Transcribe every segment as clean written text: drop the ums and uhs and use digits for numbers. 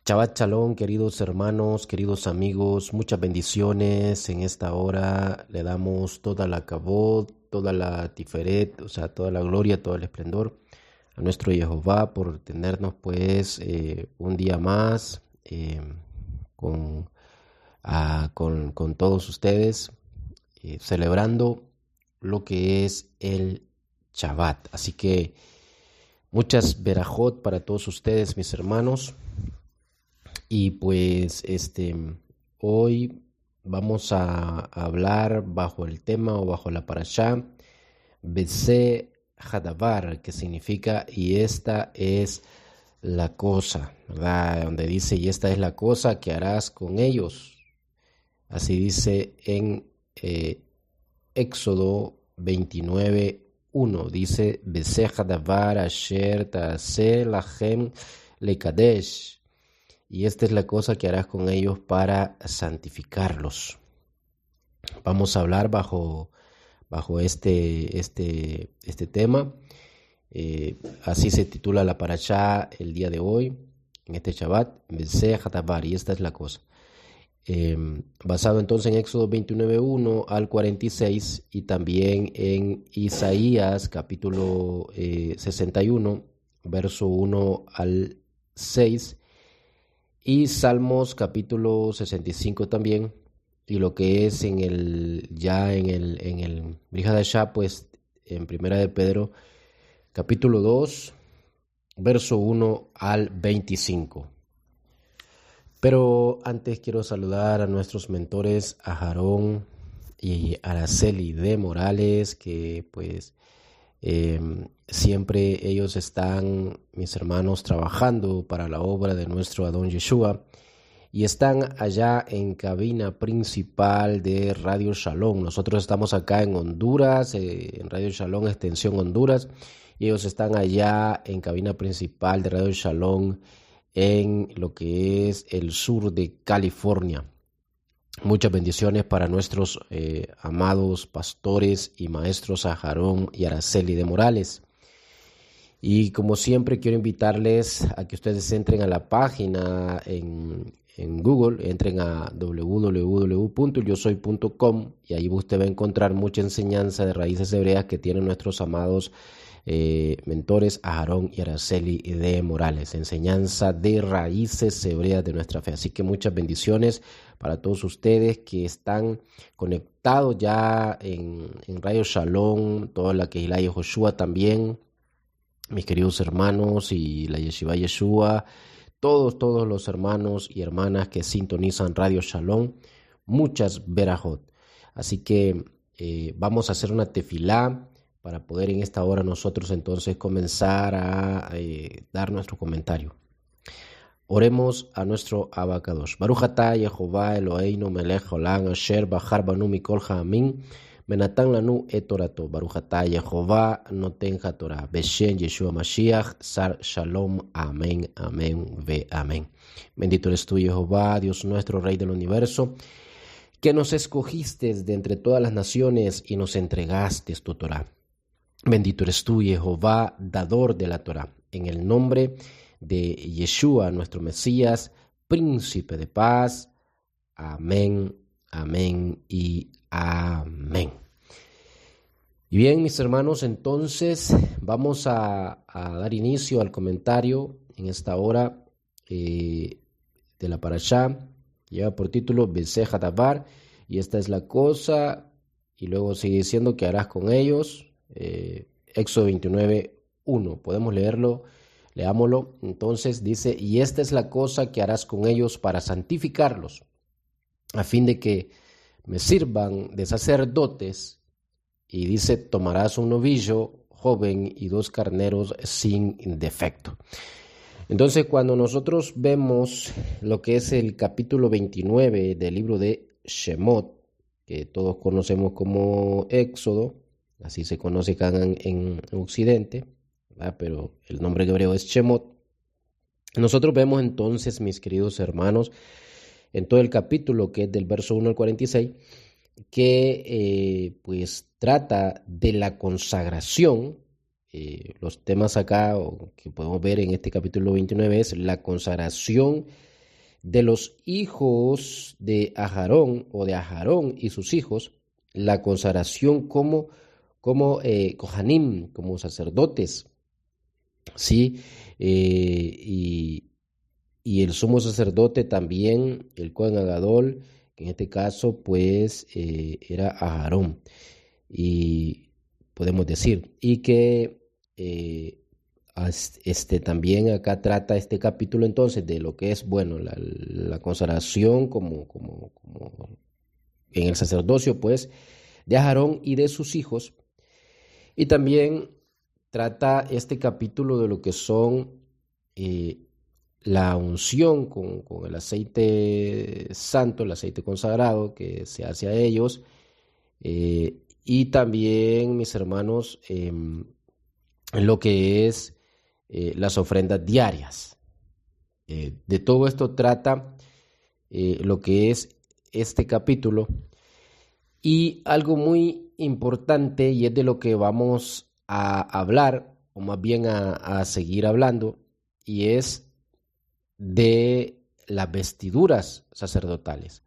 Shabbat Shalom, queridos hermanos, queridos amigos, muchas bendiciones. En esta hora le damos toda la kabod, toda la tiferet, o sea, toda la gloria, todo el esplendor a nuestro Jehová por tenernos pues un día más con, con todos ustedes, celebrando lo que es el Shabbat. Así que muchas berajot para todos ustedes, mis hermanos. Y pues hoy vamos a hablar bajo el tema o bajo la parashá Bese Hadavar, que significa y esta es la cosa, ¿verdad? Donde dice y esta es la cosa que harás con ellos. Así dice en Éxodo 29:1. Dice Bese Hadavar Asher Taase Lachem Lekadesh. Y esta es la cosa que harás con ellos para santificarlos. Vamos a hablar bajo este tema. Así se titula la parashá el día de hoy, en este Shabbat, Bese Hatabar, y esta es la cosa. Basado entonces en Éxodo 29:1 al 46 y también en Isaías capítulo 61, verso 1 al 6, y Salmos capítulo 65 también, y lo que es en el Brihadashá, pues en Primera de Pedro capítulo 2, verso 1 al 25. Pero antes quiero saludar a nuestros mentores, a Jarón y Araceli de Morales, que pues siempre ellos están, mis hermanos, trabajando para la obra de nuestro Adón Yeshua y están allá en cabina principal de Radio Shalom. Nosotros estamos acá en Honduras, en Radio Shalom Extensión Honduras, y ellos están allá en cabina principal de Radio Shalom en lo que es el sur de California. Muchas bendiciones para nuestros amados pastores y maestros Ajarón y Araceli de Morales. Y como siempre quiero invitarles a que ustedes entren a la página en Google, entren a www.yosoy.com y ahí usted va a encontrar mucha enseñanza de raíces hebreas que tienen nuestros amados mentores Ajarón y Araceli de Morales, enseñanza de raíces hebreas de nuestra fe. Así que muchas bendiciones para todos ustedes que están conectados ya en Radio Shalom, toda la Kehilá y Joshua también, mis queridos hermanos y la Yeshiva Yeshua, todos los hermanos y hermanas que sintonizan Radio Shalom, muchas berajot. Así que vamos a hacer una tefilá para poder en esta hora nosotros entonces comenzar a dar nuestro comentario. Oremos a nuestro Abacadosh. Baruch atah Yehová Eloheinu melech olam asher bachar banu mikol ha'amim ונתן לנו את תורתו. ברוך אתה יהוה נותן התורה. בשם ישוע Mashiach, Sar Shalom. Amén, amén, ve amén. Bendito eres tú, Jehová, Dios nuestro, Rey del universo, que nos escogiste de entre todas las naciones y nos entregaste tu Torah. Bendito eres tú, Jehová, dador de la Torah. En el nombre de Yeshua, nuestro Mesías, príncipe de paz. Amén, amén y amén. Y bien, mis hermanos, entonces vamos a dar inicio al comentario en esta hora de la parashá. Lleva por título Bese Hadavar, y esta es la cosa, y luego sigue diciendo que harás con ellos. Éxodo 29:1. Podemos leerlo, leámoslo. Entonces dice, y esta es la cosa que harás con ellos para santificarlos, a fin de que me sirvan de sacerdotes. Y dice, tomarás un novillo joven y 2 carneros sin defecto. Entonces, cuando nosotros vemos lo que es el capítulo 29 del libro de Shemot, que todos conocemos como Éxodo, así se conoce acá en Occidente, ¿verdad? Pero el nombre hebreo es Shemot. Nosotros vemos entonces, mis queridos hermanos, en todo el capítulo, que es del verso 1 al 46, que pues trata de la consagración. Los temas acá que podemos ver en este capítulo 29 es la consagración de los hijos de Aharón o de Aharón y sus hijos, la consagración como Kohanim, como sacerdotes, ¿sí? Y el sumo sacerdote también, el Cohen Agadol, que en este caso pues era Aharón, y podemos decir, y que también acá trata este capítulo entonces de lo que es, bueno, la consagración como en el sacerdocio pues de Aharón y de sus hijos, y también trata este capítulo de lo que son eh, la unción con el aceite santo, el aceite consagrado que se hace a ellos, y también, mis hermanos, lo que es las ofrendas diarias. De todo esto trata lo que es este capítulo, y algo muy importante, y es de lo que vamos a hablar, o más bien a seguir hablando, y es de las vestiduras sacerdotales.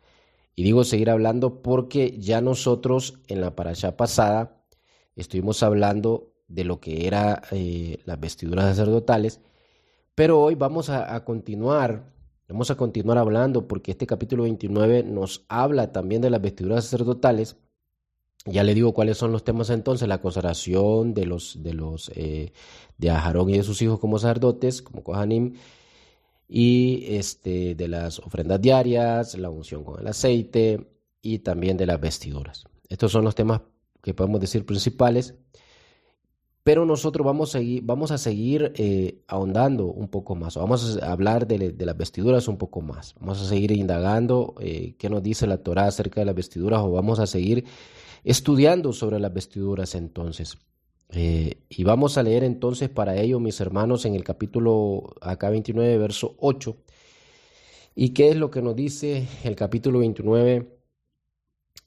Y digo seguir hablando porque ya nosotros en la parashá pasada estuvimos hablando de lo que era las vestiduras sacerdotales, pero hoy vamos a continuar hablando porque este capítulo 29 nos habla también de las vestiduras sacerdotales. Ya le digo cuáles son los temas entonces: la consagración de Aharón y de sus hijos como sacerdotes, como Kohanim, y de las ofrendas diarias, la unción con el aceite y también de las vestiduras. Estos son los temas que podemos decir principales, pero nosotros vamos a seguir ahondando un poco más. Vamos a hablar de las vestiduras un poco más. Vamos a seguir indagando qué nos dice la Torá acerca de las vestiduras, o vamos a seguir estudiando sobre las vestiduras entonces. Y vamos a leer entonces para ello, mis hermanos, en el capítulo acá 29, verso 8. ¿Y qué es lo que nos dice el capítulo 29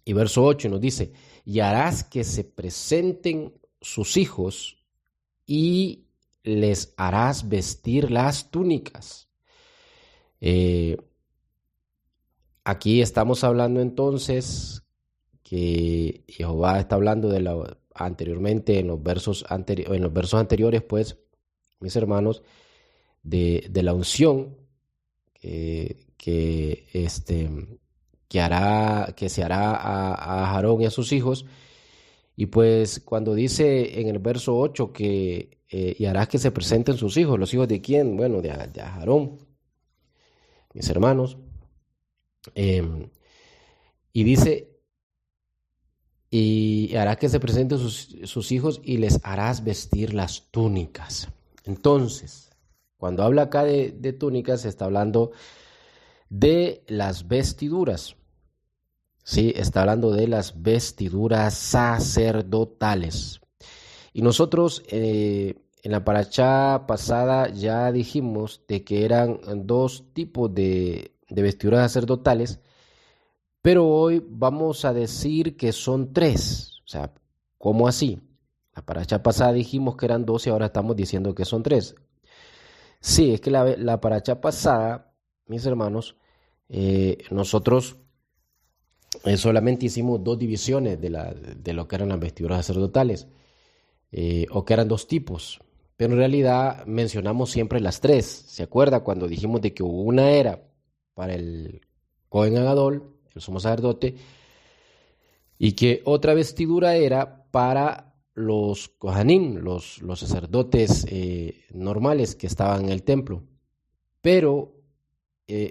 y verso 8? Nos dice: y harás que se presenten sus hijos y les harás vestir las túnicas. Aquí estamos hablando entonces que Jehová está hablando anteriormente en los versos anteriores, pues, mis hermanos, de la unción que se hará a Aarón y a sus hijos. Y pues cuando dice en el verso 8 que y harás que se presenten sus hijos, ¿los hijos de quién? Bueno, de Aarón, mis hermanos. Y dice: y harás que se presenten sus hijos y les harás vestir las túnicas. Entonces, cuando habla acá de túnicas, se está hablando de las vestiduras. Sí, está hablando de las vestiduras sacerdotales. Y nosotros en la parashá pasada ya dijimos de que eran dos tipos de vestiduras sacerdotales, pero hoy vamos a decir que son tres. O sea, ¿cómo así? La parashá pasada dijimos que eran dos y ahora estamos diciendo que son tres. Sí, es que la parashá pasada, mis hermanos, nosotros solamente hicimos dos divisiones de lo que eran las vestiduras sacerdotales, o que eran dos tipos, pero en realidad mencionamos siempre las tres. ¿Se acuerda cuando dijimos de que una era para el Cohen Agadol, el sumo sacerdote, y que otra vestidura era para los Kohanim, los sacerdotes normales que estaban en el templo? Pero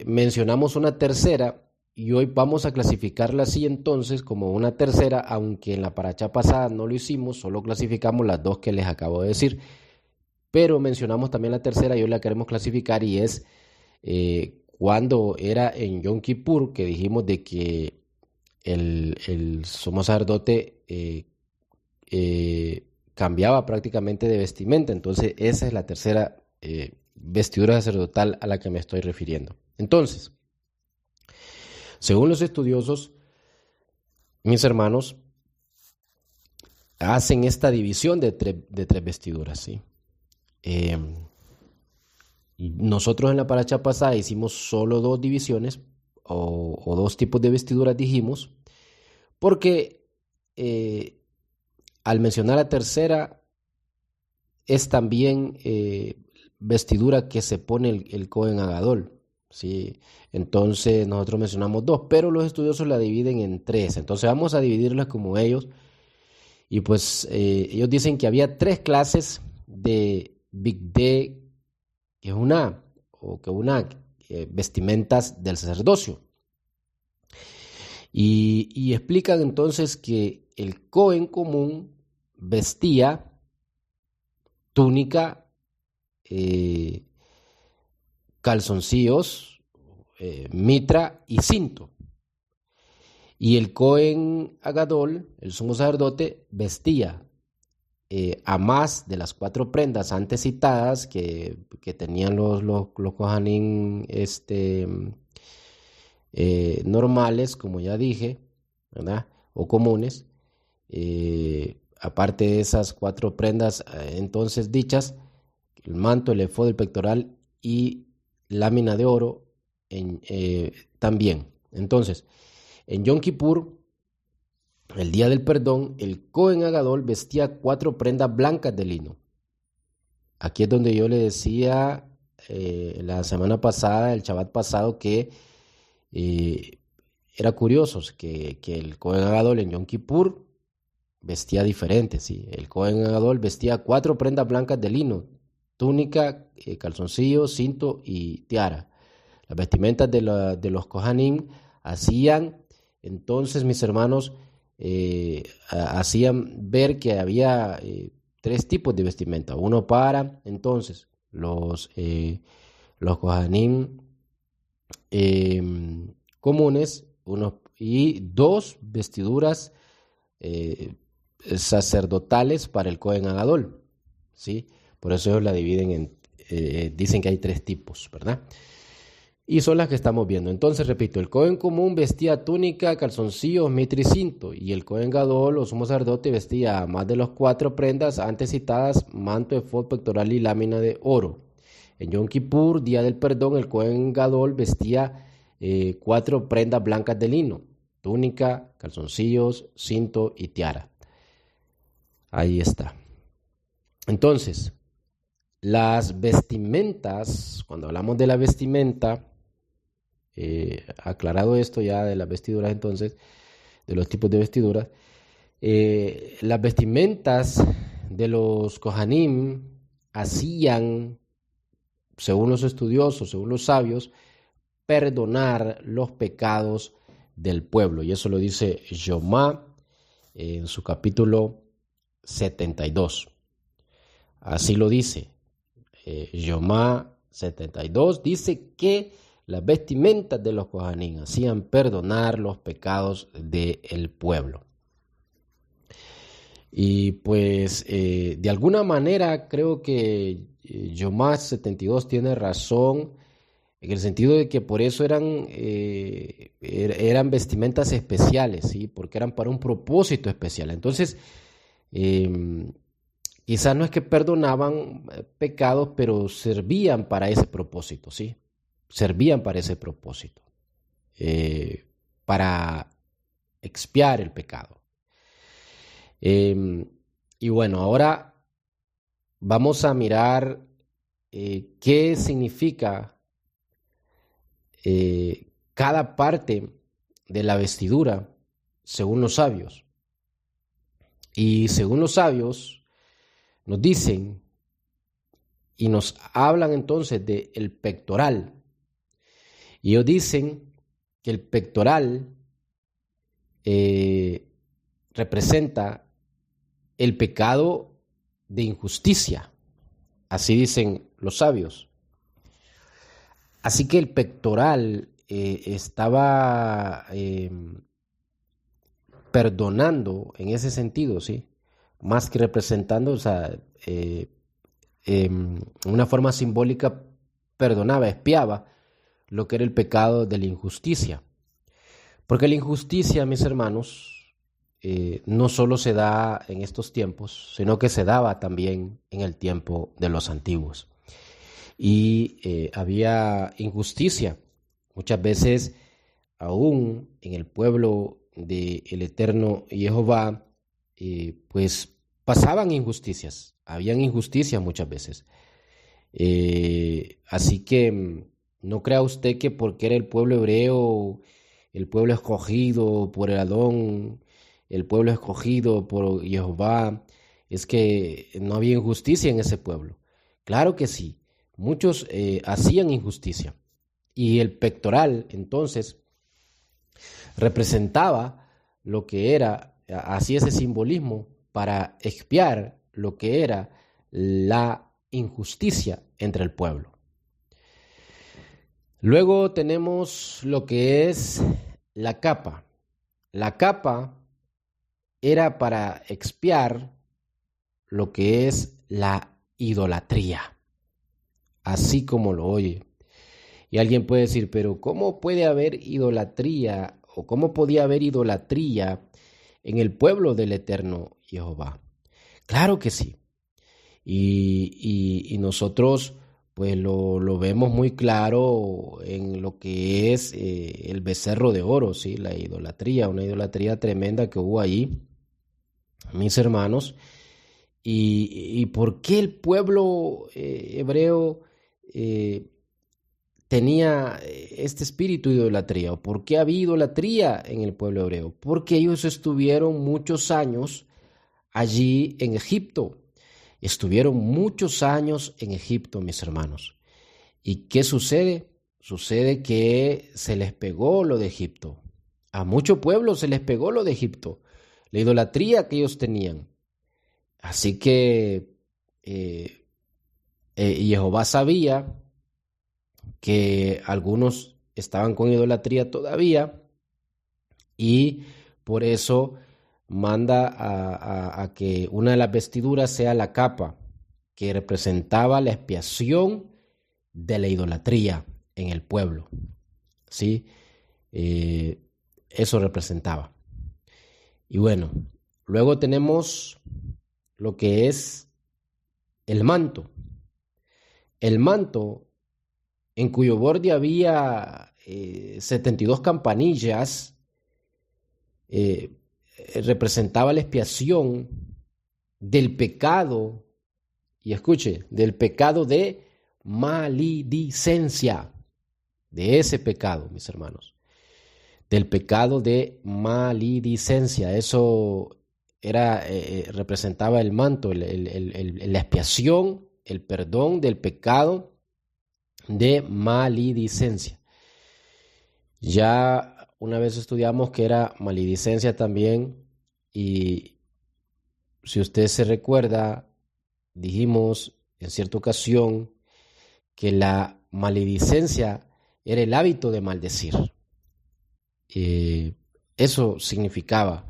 mencionamos una tercera, y hoy vamos a clasificarla así entonces como una tercera, aunque en la parashá pasada no lo hicimos, solo clasificamos las dos que les acabo de decir, pero mencionamos también la tercera y hoy la queremos clasificar, y es cuando era en Yom Kippur, que dijimos de que el sumo sacerdote cambiaba prácticamente de vestimenta. Entonces esa es la tercera vestidura sacerdotal a la que me estoy refiriendo. Entonces, según los estudiosos, mis hermanos, hacen esta división de tres vestiduras, ¿sí? Nosotros en la paracha pasada hicimos solo dos divisiones o dos tipos de vestiduras, dijimos, porque al mencionar la tercera es también vestidura que se pone el Cohen Agadol, ¿sí? Entonces nosotros mencionamos dos, pero los estudiosos la dividen en tres. Entonces vamos a dividirlas como ellos. Y pues ellos dicen que había tres clases de Bigdé, que es una vestimentas del sacerdocio. Y explican entonces que el Cohen común vestía túnica, calzoncillos, mitra y cinto. Y el Cohen Agadol, el sumo sacerdote, vestía a más de las 4 prendas antes citadas que tenían los Kohanim normales, como ya dije, ¿verdad? O comunes. Aparte de esas 4 prendas entonces dichas, el manto, el efod, el pectoral y lámina de oro también. Entonces, en Yom Kippur, el día del perdón, el Cohen Agadol vestía 4 prendas blancas de lino. Aquí es donde yo le decía la semana pasada, el Shabbat pasado, que era curioso que el Cohen Agadol en Yom Kippur vestía diferente, ¿sí? El Cohen Agadol vestía 4 prendas blancas de lino: túnica, calzoncillo, cinto y tiara. Las vestimentas de los Kohanim hacían, entonces, mis hermanos, hacían ver que había 3 tipos de vestimenta. Uno para, entonces, los Kohanim comunes, y 2 vestiduras sacerdotales para el Cohen Agadol, ¿sí? Por eso ellos la dividen dicen que hay 3 tipos, ¿verdad? Y son las que estamos viendo. Entonces, repito, el Cohen común vestía túnica, calzoncillos, mitra y cinto, y el Cohen Gadol, o sumo sacerdote, vestía más de las 4 prendas antes citadas: manto, efod, pectoral y lámina de oro. En Yom Kippur, día del perdón, el Cohen Gadol vestía 4 prendas blancas de lino: túnica, calzoncillos, cinto y tiara. Ahí está. Entonces, las vestimentas, cuando hablamos de la vestimenta, aclarado esto ya de las vestiduras, entonces, de los tipos de vestiduras, las vestimentas de los Kohanim hacían, según los estudiosos, según los sabios, perdonar los pecados del pueblo. Y eso lo dice Yomá en su capítulo 72. Así lo dice. Yomá 72 dice que las vestimentas de los Kohanim hacían perdonar los pecados del pueblo. Y pues de alguna manera creo que Yomá 72 tiene razón, en el sentido de que por eso eran vestimentas especiales, ¿sí? Porque eran para un propósito especial. Entonces, quizás no es que perdonaban pecados, pero servían para ese propósito, ¿sí? Servían para ese propósito, para expiar el pecado. Y bueno, ahora vamos a mirar qué significa cada parte de la vestidura según los sabios. Y según los sabios nos dicen y nos hablan entonces del pectoral. Y ellos dicen que el pectoral representa el pecado de injusticia. Así dicen los sabios. Así que el pectoral estaba perdonando en ese sentido, ¿sí? Más que representando, o sea, una forma simbólica, perdonaba, expiaba lo que era el pecado de la injusticia. Porque la injusticia, mis hermanos, no solo se da en estos tiempos, sino que se daba también en el tiempo de los antiguos. y había injusticia. Muchas veces, aún en el pueblo del Eterno Jehová, pues pasaban injusticias, habían injusticias muchas veces. Así que no crea usted que porque era el pueblo hebreo, el pueblo escogido por el Adón, el pueblo escogido por Jehová, es que no había injusticia en ese pueblo. Claro que sí, muchos hacían injusticia. Y el pectoral, entonces, representaba lo que era, así ese simbolismo, para expiar lo que era la injusticia entre el pueblo. Luego tenemos lo que es la capa. La capa era para expiar lo que es la idolatría, así como lo oye. Y alguien puede decir, pero ¿cómo puede haber idolatría o cómo podía haber idolatría en el pueblo del Eterno Jehová? Claro que sí. Y nosotros pues lo vemos muy claro en lo que es el becerro de oro, ¿sí? La idolatría, una idolatría tremenda que hubo allí, mis hermanos. ¿Y por qué el pueblo hebreo tenía este espíritu de idolatría? ¿O por qué había idolatría en el pueblo hebreo? Porque ellos estuvieron muchos años allí en Egipto. Estuvieron muchos años en Egipto, mis hermanos. ¿Y qué sucede? Sucede que se les pegó lo de Egipto. A mucho pueblo se les pegó lo de Egipto, la idolatría que ellos tenían. Así que Jehová sabía que algunos estaban con idolatría todavía y por eso manda a que una de las vestiduras sea la capa, que representaba la expiación de la idolatría en el pueblo. ¿Sí? Eso representaba. Y bueno, luego tenemos lo que es el manto. El manto, en cuyo borde había 72 campanillas, representaba la expiación del pecado, y escuche, del pecado de maledicencia, de ese pecado, mis hermanos, del pecado de maledicencia. Eso era, representaba el manto, la expiación, el perdón del pecado de maledicencia. Ya una vez estudiamos que era maledicencia también, y si usted se recuerda, dijimos en cierta ocasión que la maledicencia era el hábito de maldecir. Eso significaba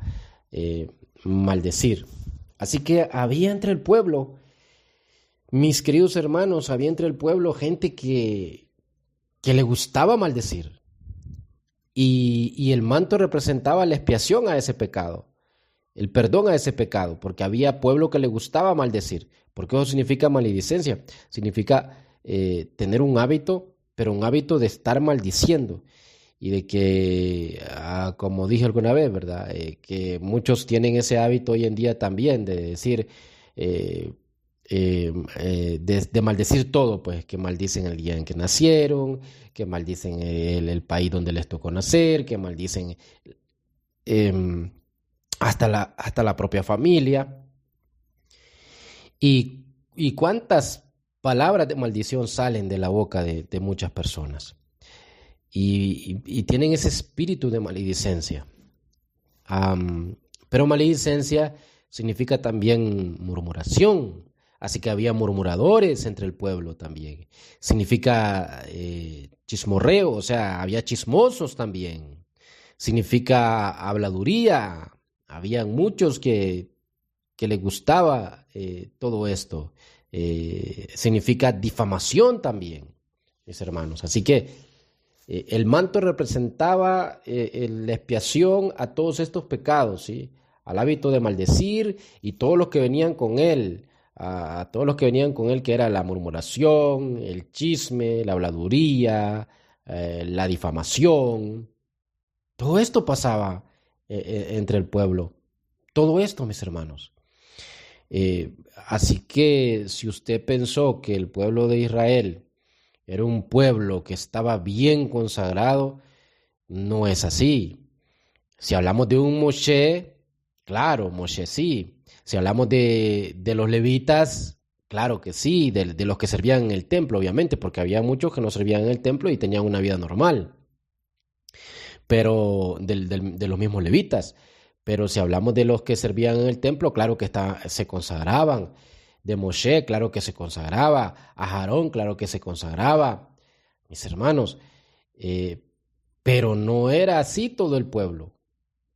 maldecir. Así que había entre el pueblo, mis queridos hermanos, había entre el pueblo gente que le gustaba maldecir. Y el manto representaba la expiación a ese pecado, el perdón a ese pecado, porque había pueblo que le gustaba maldecir. Porque eso significa maledicencia, significa tener un hábito, pero un hábito de estar maldiciendo. Y de que, como dije alguna vez, ¿verdad? Que muchos tienen ese hábito hoy en día también de decir, de maldecir todo, pues que maldicen el día en que nacieron, que maldicen el país donde les tocó nacer, que maldicen hasta la propia familia. Y cuántas palabras de maldición salen de la boca de muchas personas. Y tienen ese espíritu de maledicencia. Pero maledicencia significa también murmuración. Así que había murmuradores entre el pueblo también. Significa chismorreo, o sea, había chismosos también. Significa habladuría. Habían muchos que les gustaba todo esto. Significa difamación también, mis hermanos. Así que el manto representaba la expiación a todos estos pecados, ¿sí? Al hábito de maldecir y todos los que venían con él, a todos los que venían con él, que era la murmuración, el chisme, la habladuría, la difamación. Todo esto pasaba entre el pueblo. Todo esto, mis hermanos. Así que si usted pensó que el pueblo de Israel era un pueblo que estaba bien consagrado, no es así. Si hablamos de un Moshe, claro, Moshe sí. Si hablamos de los levitas, claro que sí, de los que servían en el templo, obviamente, porque había muchos que no servían en el templo y tenían una vida normal, pero de los mismos levitas. Pero si hablamos de los que servían en el templo, claro que se consagraban. De Moshe, claro que se consagraba. A Aarón, claro que se consagraba. Mis hermanos, eh, pero no era así todo el pueblo.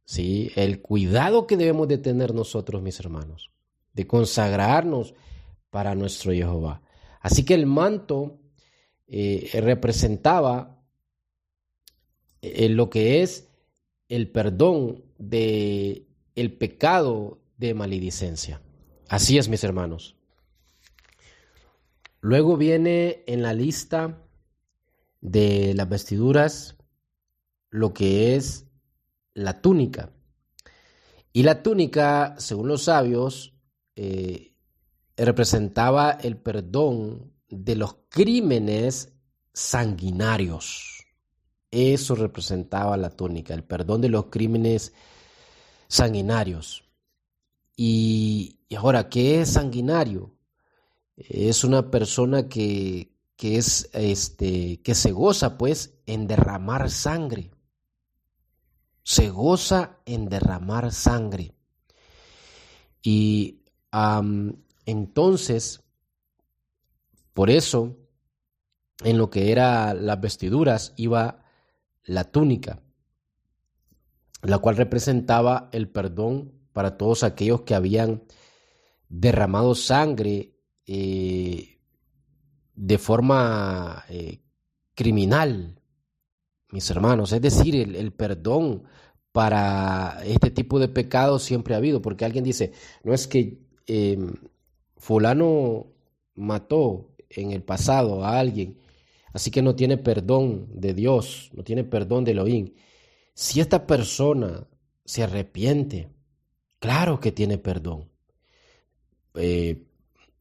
¿Sí? El cuidado que debemos de tener nosotros, mis hermanos, de consagrarnos para nuestro Jehová. Así que el manto representaba lo que es el perdón de el pecado de maledicencia. Así es, mis hermanos. Luego viene en la lista de las vestiduras lo que es la túnica. Y la túnica, según los sabios, representaba el perdón de los crímenes sanguinarios. Eso representaba la túnica, el perdón de los crímenes sanguinarios. Y ahora, ¿qué es sanguinario? Es una persona que se goza, pues, en derramar sangre. Se goza en derramar sangre. Y entonces, por eso, en lo que eran las vestiduras iba la túnica, la cual representaba el perdón para todos aquellos que habían derramado sangre de forma criminal, mis hermanos. Es decir, el perdón para este tipo de pecados siempre ha habido, porque alguien dice, no es que fulano mató en el pasado a alguien, así que no tiene perdón de Dios, no tiene perdón de Elohim. Si esta persona se arrepiente, claro que tiene perdón.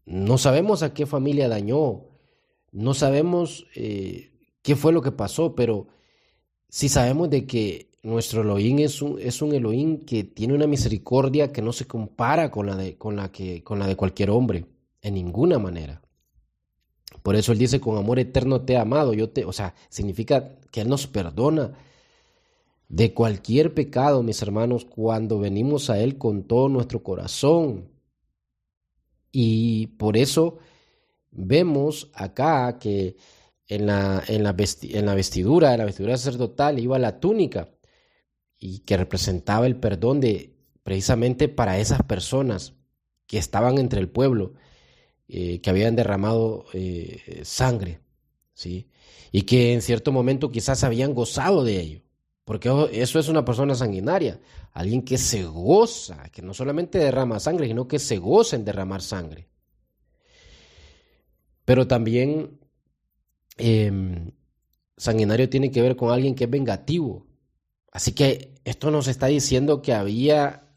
No sabemos a qué familia dañó, no sabemos qué fue lo que pasó, pero sí sabemos de que nuestro Elohim es un Elohim que tiene una misericordia que no se compara con la de cualquier hombre, en ninguna manera. Por eso Él dice, con amor eterno te he amado. O sea, significa que Él nos perdona de cualquier pecado, mis hermanos, cuando venimos a Él con todo nuestro corazón. Y por eso vemos acá que en la vestidura sacerdotal iba la túnica, y que representaba el perdón precisamente para esas personas que estaban entre el pueblo, que habían derramado sangre, ¿sí? Y que en cierto momento quizás habían gozado de ello, porque eso es una persona sanguinaria, alguien que se goza, que no solamente derrama sangre, sino que se goza en derramar sangre. Pero también sanguinario tiene que ver con alguien que es vengativo. Así que esto nos está diciendo que había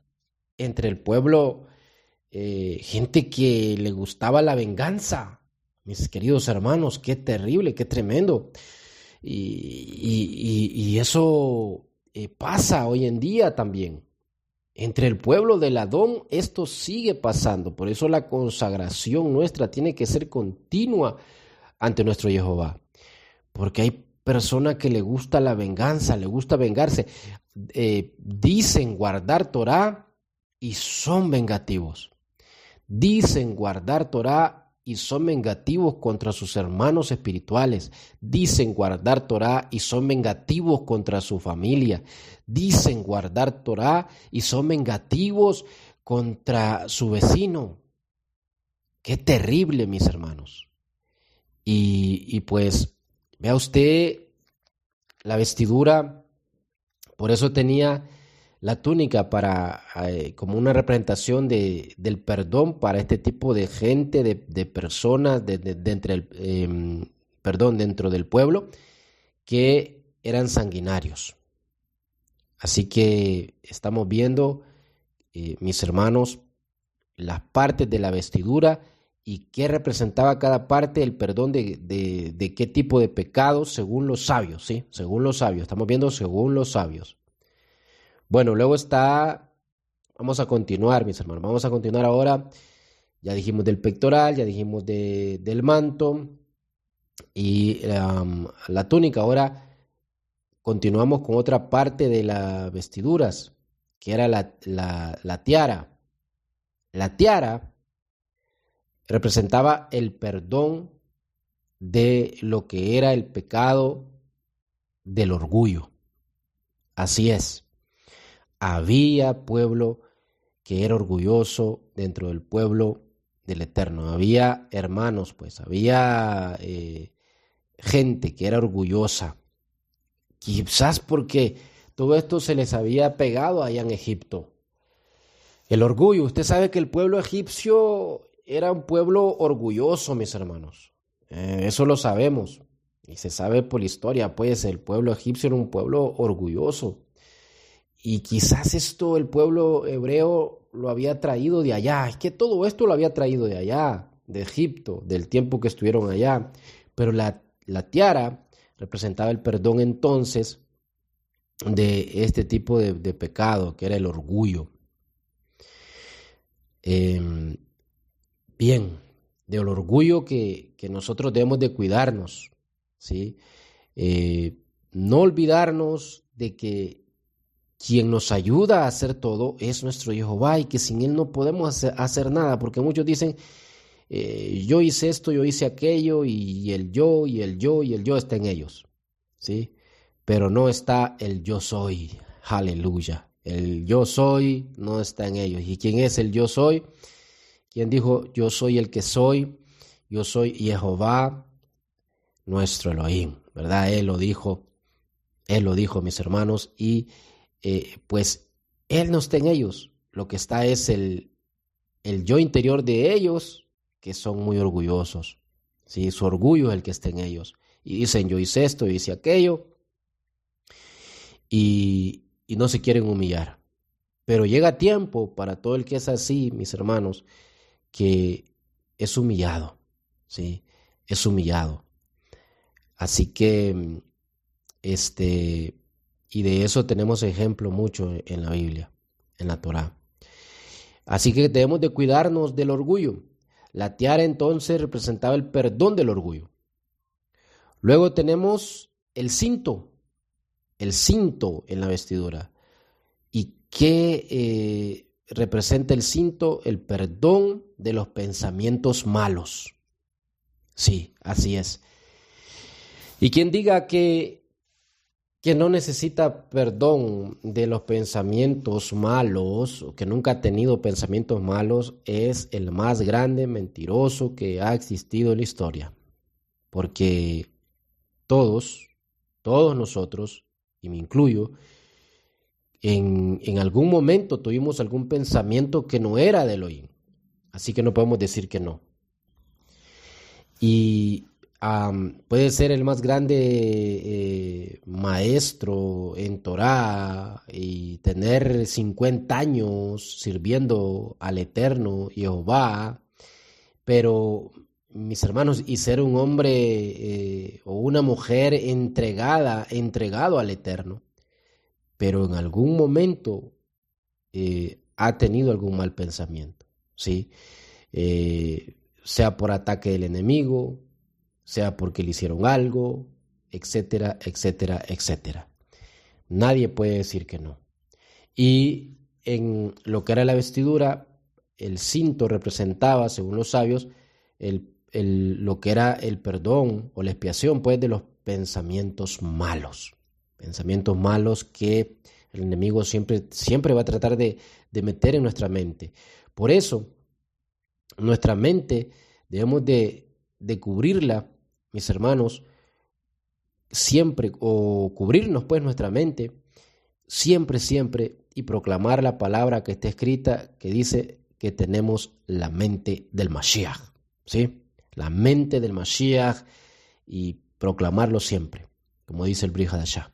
entre el pueblo gente que le gustaba la venganza. Mis queridos hermanos, qué terrible, qué tremendo. Y eso pasa hoy en día también. Entre el pueblo del Adón esto sigue pasando. Por eso la consagración nuestra tiene que ser continua ante nuestro Jehová. Porque hay personas que le gusta la venganza, le gusta vengarse. Dicen guardar Torá y son vengativos. Dicen guardar Torá y son vengativos contra sus hermanos espirituales. Dicen guardar Torá y son vengativos contra su familia. Dicen guardar Torá y son vengativos contra su vecino. Qué terrible, mis hermanos. Y pues, vea usted la vestidura, por eso tenía la túnica para, como una representación del perdón para este tipo de gente, de personas dentro del pueblo que eran sanguinarios. Así que estamos viendo, mis hermanos, las partes de la vestidura y qué representaba cada parte, el perdón de qué tipo de pecados según los sabios, ¿sí? Según los sabios, estamos viendo según los sabios. Bueno, luego vamos a continuar, mis hermanos, vamos a continuar ahora. Ya dijimos del pectoral, ya dijimos del manto y la túnica. Ahora continuamos con otra parte de las vestiduras, que era la tiara. La tiara representaba el perdón de lo que era el pecado del orgullo. Así es. Había pueblo que era orgulloso dentro del pueblo del Eterno. Había hermanos, pues, había gente que era orgullosa. Quizás porque todo esto se les había pegado allá en Egipto. El orgullo. Usted sabe que el pueblo egipcio era un pueblo orgulloso, mis hermanos. Eso lo sabemos. Y se sabe por la historia, pues, el pueblo egipcio era un pueblo orgulloso. Y quizás esto el pueblo hebreo lo había traído de allá. Es que todo esto lo había traído de allá, de Egipto, del tiempo que estuvieron allá. Pero la tiara representaba el perdón entonces de este tipo de pecado, que era el orgullo. Bien, del orgullo que nosotros debemos de cuidarnos, ¿sí? No olvidarnos de que quien nos ayuda a hacer todo es nuestro Jehová y que sin Él no podemos hacer nada, porque muchos dicen, yo hice esto, yo hice aquello, y el yo, y el yo, y el yo está en ellos, ¿sí? Pero no está el yo soy, aleluya. El yo soy no está en ellos. ¿Y quién es el yo soy? ¿Quién dijo, yo soy el que soy? Yo soy Jehová, nuestro Elohim, ¿verdad? Él lo dijo, mis hermanos, y pues Él no está en ellos. Lo que está es el yo interior de ellos, que son muy orgullosos, ¿sí? Su orgullo es el que está en ellos. Y dicen, yo hice esto, yo hice aquello, y no se quieren humillar. Pero llega tiempo para todo el que es así, mis hermanos, que es humillado, ¿sí? Es humillado. Así que, y de eso tenemos ejemplo mucho en la Biblia, en la Torá. Así que debemos de cuidarnos del orgullo. La tiara entonces representaba el perdón del orgullo. Luego tenemos el cinto en la vestidura. ¿Y qué representa el cinto? El perdón de los pensamientos malos. Sí, así es. Y quien diga que no necesita perdón de los pensamientos malos, o que nunca ha tenido pensamientos malos, es el más grande mentiroso que ha existido en la historia. Porque todos nosotros, y me incluyo, en algún momento tuvimos algún pensamiento que no era de Elohim. Así que no podemos decir que no. Y puede ser el más grande maestro en Torá y tener 50 años sirviendo al Eterno Jehová, pero mis hermanos, y ser un hombre o una mujer entregado al Eterno, pero en algún momento ha tenido algún mal pensamiento, ¿sí? Sea por ataque del enemigo, sea porque le hicieron algo, etcétera, etcétera, etcétera. Nadie puede decir que no. Y en lo que era la vestidura, el cinto representaba, según los sabios, lo que era el perdón o la expiación, pues, de los pensamientos malos. Pensamientos malos que el enemigo siempre va a tratar de meter en nuestra mente. Por eso, nuestra mente debemos de cubrirla, mis hermanos, siempre, o cubrirnos pues nuestra mente, siempre, y proclamar la palabra que está escrita, que dice que tenemos la mente del Mashiach, ¿sí? La mente del Mashiach, y proclamarlo siempre, como dice el Brit Hadashah,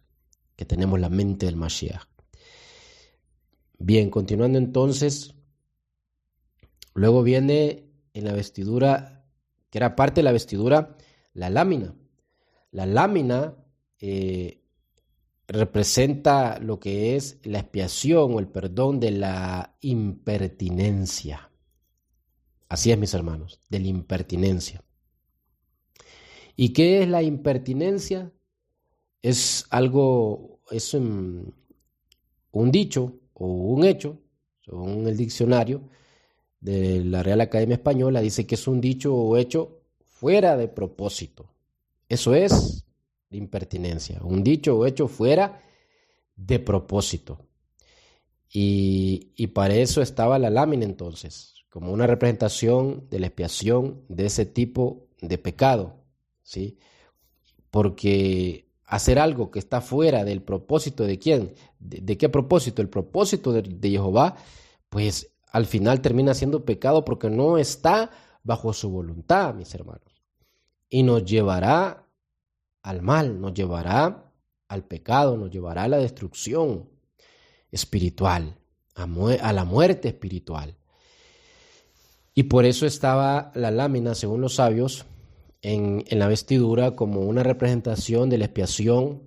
que tenemos la mente del Mashiach. Bien, continuando entonces, luego viene en la vestidura, que era parte de la vestidura, la lámina. La lámina representa lo que es la expiación o el perdón de la impertinencia. Así es, mis hermanos, de la impertinencia. ¿Y qué es la impertinencia? Es algo, es un dicho o un hecho, según el diccionario de la Real Academia Española, dice que es un dicho o hecho fuera de propósito. Eso es impertinencia, un dicho o hecho fuera de propósito. Y para eso estaba la lámina entonces, como una representación de la expiación de ese tipo de pecado, ¿sí? Porque hacer algo que está fuera del propósito de quién, de qué propósito, el propósito de Jehová, pues al final termina siendo pecado porque no está bajo su voluntad, mis hermanos. Y nos llevará al mal, nos llevará al pecado, nos llevará a la destrucción espiritual, a la muerte espiritual. Y por eso estaba la lámina, según los sabios, en la vestidura como una representación de la expiación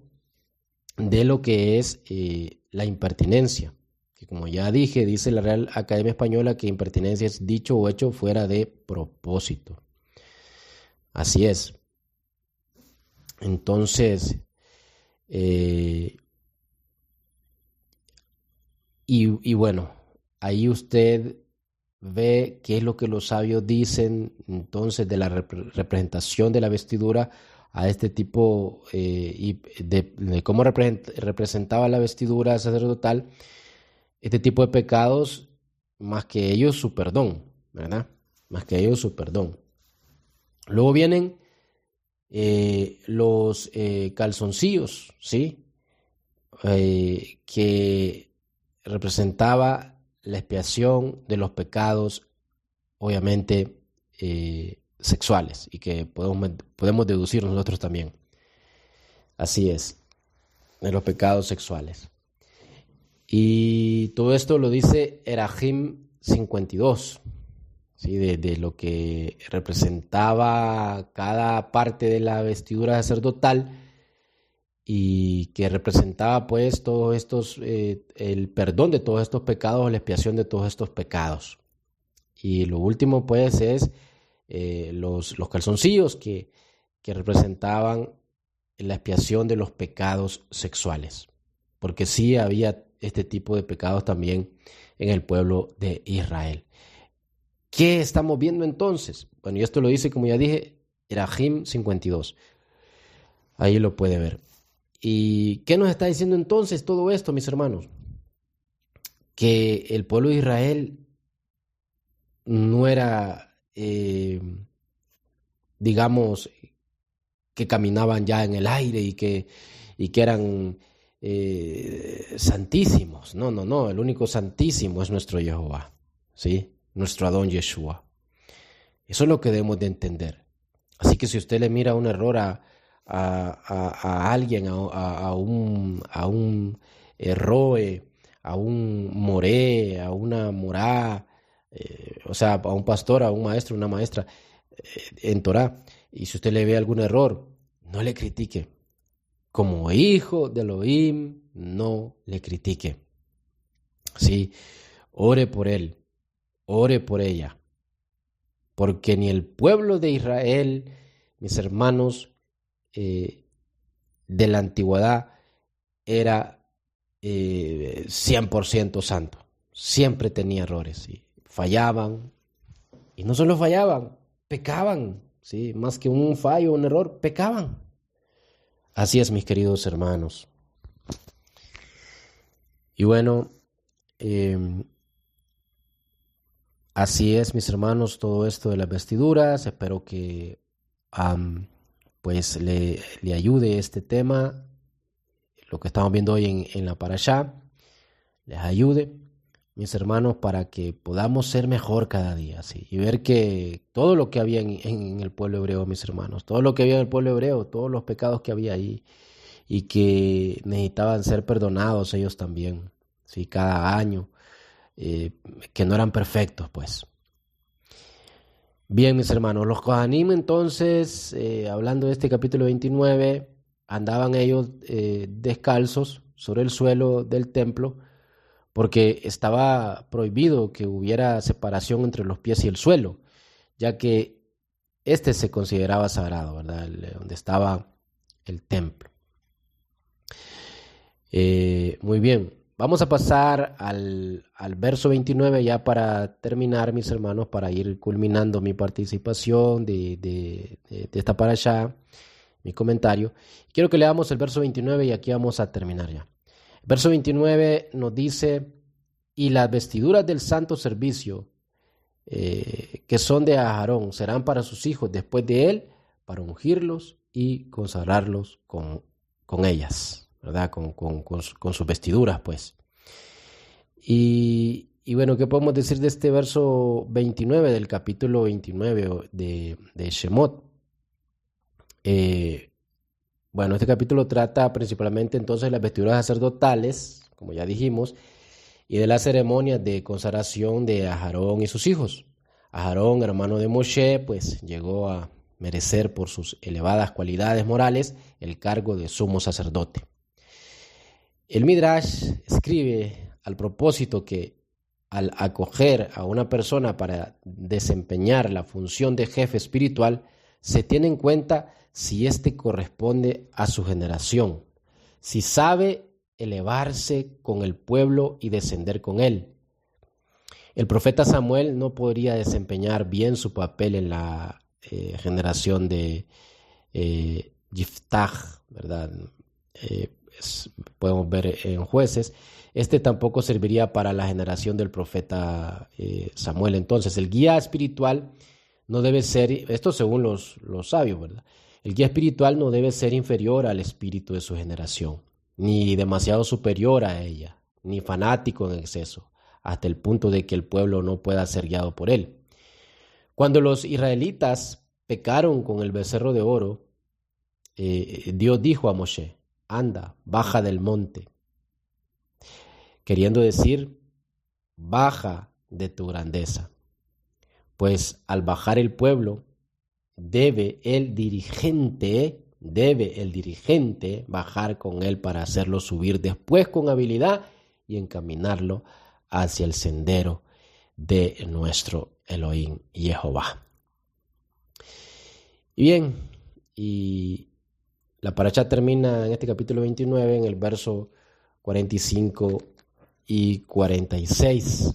de lo que es la impertinencia. Que como ya dije, dice la Real Academia Española que impertinencia es dicho o hecho fuera de propósito. Así es. Entonces, y bueno, ahí usted ve qué es lo que los sabios dicen entonces de la representación de la vestidura a este tipo y de cómo representaba la vestidura sacerdotal este tipo de pecados, más que ellos su perdón, ¿verdad? Más que ellos su perdón. Luego vienen los calzoncillos, ¿sí? Que representaba la expiación de los pecados, obviamente, sexuales, y que podemos deducir nosotros también. Así es, de los pecados sexuales. Y todo esto lo dice Erajim 52, ¿sí? De lo que representaba cada parte de la vestidura sacerdotal y que representaba pues todos estos, el perdón de todos estos pecados, la expiación de todos estos pecados. Y lo último pues es los calzoncillos que representaban la expiación de los pecados sexuales, porque sí había este tipo de pecados también en el pueblo de Israel. ¿Qué estamos viendo entonces? Bueno, y esto lo dice, como ya dije, Erajim 52. Ahí lo puede ver. ¿Y qué nos está diciendo entonces todo esto, mis hermanos? Que el pueblo de Israel no era, digamos, que caminaban ya en el aire y que eran santísimos. No, no, no. El único santísimo es nuestro Jehová, ¿sí? Nuestro Adón Yeshua. Eso es lo que debemos de entender. Así que si usted le mira un error a alguien, a un Roe, a un Moré, a una Morá, o sea, a un pastor, a un maestro, una maestra en Torah, y si usted le ve algún error, no le critique. Como hijo de Elohim, no le critique. Sí, ore por él, ore por ella, porque ni el pueblo de Israel, mis hermanos, de la antigüedad era 100% santo. Siempre tenía errores, ¿sí? Fallaban, y no solo fallaban, pecaban, ¿sí? Más que un fallo, un error, pecaban. Así es, mis queridos hermanos. Y bueno, así es, mis hermanos, todo esto de las vestiduras. Espero que pues le ayude este tema, lo que estamos viendo hoy en la Parashá. les ayude, mis hermanos, para que podamos ser mejor cada día, ¿sí? Y ver que todo lo que había en el pueblo hebreo, mis hermanos, todo lo que había en el pueblo hebreo, todos los pecados que había ahí y que necesitaban ser perdonados ellos también, ¿sí? Cada año, que no eran perfectos, pues. Bien, mis hermanos, los Kohanim entonces, hablando de este capítulo 29, andaban ellos descalzos sobre el suelo del templo porque estaba prohibido que hubiera separación entre los pies y el suelo, ya que este se consideraba sagrado, ¿verdad? Donde estaba el templo. Muy bien, vamos a pasar al verso 29 ya para terminar, mis hermanos, para ir culminando mi participación de esta parashá, mi comentario. Quiero que leamos el verso 29 y aquí vamos a terminar ya. El verso 29 nos dice: y las vestiduras del santo servicio, que son de Aarón, serán para sus hijos después de él, para ungirlos y consagrarlos con ellas, ¿verdad? Con sus vestiduras, pues. Y bueno, ¿qué podemos decir de este verso 29 del capítulo 29 de Shemot? Bueno, este capítulo trata principalmente entonces de las vestiduras sacerdotales, como ya dijimos, y de las ceremonias de consagración de Aarón y sus hijos. Aarón, hermano de Moshe, pues llegó a merecer por sus elevadas cualidades morales el cargo de sumo sacerdote. El Midrash escribe al propósito que al acoger a una persona para desempeñar la función de jefe espiritual, se tiene en cuenta si éste corresponde a su generación, si sabe elevarse con el pueblo y descender con él. El profeta Samuel no podría desempeñar bien su papel en la generación de Yiftach, ¿verdad? Podemos ver en Jueces. Este tampoco serviría para la generación del profeta Samuel. Entonces, el guía espiritual no debe ser, esto según los sabios, ¿verdad? El guía espiritual no debe ser inferior al espíritu de su generación, ni demasiado superior a ella, ni fanático en exceso, hasta el punto de que el pueblo no pueda ser guiado por él. Cuando los israelitas pecaron con el becerro de oro, Dios dijo a Moshe: anda, baja del monte, queriendo decir, baja de tu grandeza. Pues al bajar el pueblo, debe el dirigente bajar con él para hacerlo subir después con habilidad y encaminarlo hacia el sendero de nuestro Elohim Jehová. Y bien, y la parashá termina en este capítulo 29 en el verso 45 y 46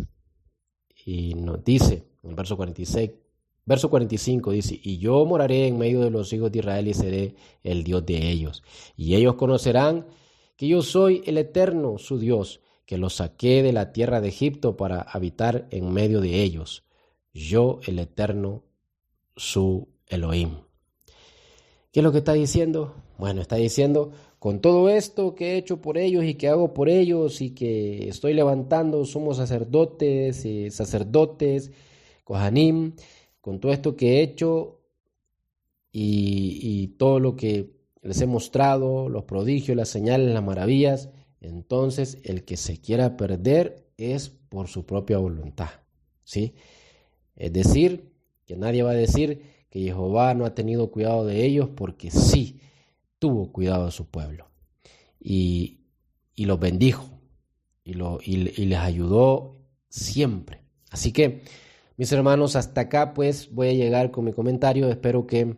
y nos dice en el verso 45 dice: y yo moraré en medio de los hijos de Israel y seré el Dios de ellos, y ellos conocerán que yo soy el Eterno, su Dios, que los saqué de la tierra de Egipto para habitar en medio de ellos, yo el Eterno, su Elohim. ¿Qué es lo que está diciendo? Bueno, está diciendo: con todo esto que he hecho por ellos y que hago por ellos y que estoy levantando somos sacerdotes, Kohanim, con todo esto que he hecho y todo lo que les he mostrado, los prodigios, las señales, las maravillas, entonces el que se quiera perder es por su propia voluntad, ¿sí? Es decir, que nadie va a decir que Jehová no ha tenido cuidado de ellos, porque sí tuvo cuidado de su pueblo y los bendijo y les ayudó siempre. Así que, mis hermanos, hasta acá pues voy a llegar con mi comentario. Espero que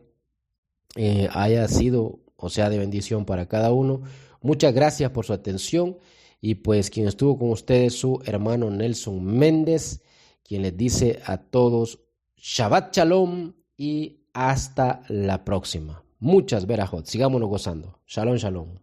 haya sido o sea de bendición para cada uno. Muchas gracias por su atención y pues quien estuvo con ustedes, su hermano Nelson Méndez, quien les dice a todos Shabbat Shalom y hasta la próxima. Muchas verajot, sigámonos gozando. Shalom, shalom.